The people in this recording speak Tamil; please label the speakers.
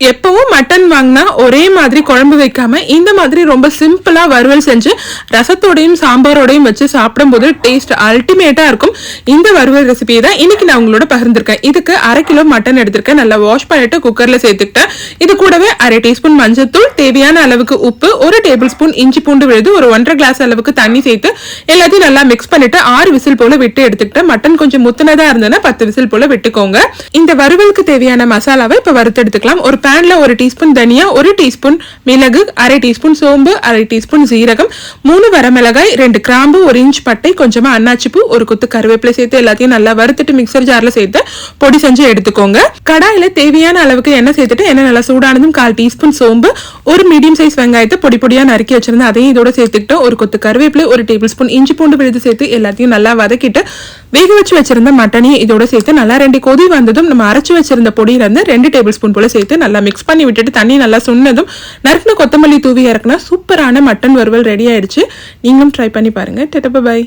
Speaker 1: எப்பவும் மட்டன் வாங்கினா ஒரே மாதிரி குழம்பு வைக்காம இந்த மாதிரி ரொம்ப சிம்பிளா வறுவல் செஞ்சு ரசத்தோடையும் சாம்பாரோடையும் வச்சு சாப்பிடும்போது டேஸ்ட் அல்டிமேட்டா இருக்கும். இந்த வறுவல் ரெசிபியை தான் இன்னைக்கு நான் உங்களோட பகிர்ந்திருக்கேன். இதுக்கு 1/2 கிலோ மட்டன் எடுத்திருக்கேன். நல்லா வாஷ் பண்ணிட்டு குக்கர்ல சேர்த்துக்கிட்டேன். இது கூடவே 1/2 டீஸ்பூன் மஞ்சத்தூள், தேவையான அளவுக்கு உப்பு, 1 டேபிள் ஸ்பூன் இஞ்சி பூண்டு விழுது, ஒரு 1.5 கிளாஸ் அளவுக்கு தண்ணி சேர்த்து எல்லாத்தையும் நல்லா மிக்ஸ் பண்ணிட்டு 6 விசில் போல விட்டு எடுத்துக்கிட்டேன். மட்டன் கொஞ்சம் முத்துனதா இருந்ததுன்னா 10 விசில் போல விட்டுக்கோங்க. இந்த வறுவலுக்கு தேவையான மசாலாவை இப்ப வறுத்து எடுத்துக்கலாம். ஒரு பேன்ல 1 டீஸ்பூன் தனியா, 1 டீஸ்பூன் மிளகு, 1/2 டீஸ்பூன் சோம்பு, 1/2 டீஸ்பூன் ஜீரகம், 3 வரமிளகாய், 2 கிராம்பு, 1 இன்ச் பட்டை, கொஞ்சமா அன்னாச்சிப்பூ, ஒரு கொத்து கருவேப்பிலை சேர்த்து எல்லாத்தையும் நல்லா வறுத்துட்டு மிக்சர் ஜார்ல சேர்த்து பொடி செஞ்சு எடுத்துக்கோங்க. கடாயில தேவையான அளவுக்கு எண்ணெய் சேர்த்துட்டு எண்ணெய் நல்லா சூடானதும் 1/4 டீஸ்பூன் சோம்பு, ஒரு மீடியம் சைஸ் வெங்காயத்தை பொடி பொடியா நறுக்கி வச்சிருந்தேன், அதையும் இதோட சேர்த்துக்கிட்டு ஒரு கொத்து கருவேப்பிலை, 1 டேபிள் ஸ்பூன் இஞ்சி பூண்டு விழுது சேர்த்து எல்லாத்தையும் நல்லா வதக்கிட்டு வேக வச்சு வச்சிருந்த மட்டனையும் இதோட சேர்த்து நல்லா 2 கொதி வந்ததும் நம்ம அரைச்சு வச்சிருந்த பொடியில இருந்து 2 டேபிள் ஸ்பூன் போல சேர்த்து நல்லா மிக்ஸ் பண்ணி விட்டுட்டு தண்ணி நல்லா சுண்ணதும் நறுக்கின கொத்தமல்லி தூவி இறக்குனா சூப்பரான மட்டன் வறுவல் ரெடி ஆயிடுச்சு. நீங்களும் ட்ரை பண்ணி பாருங்க. டெட்டப்பா பாய்.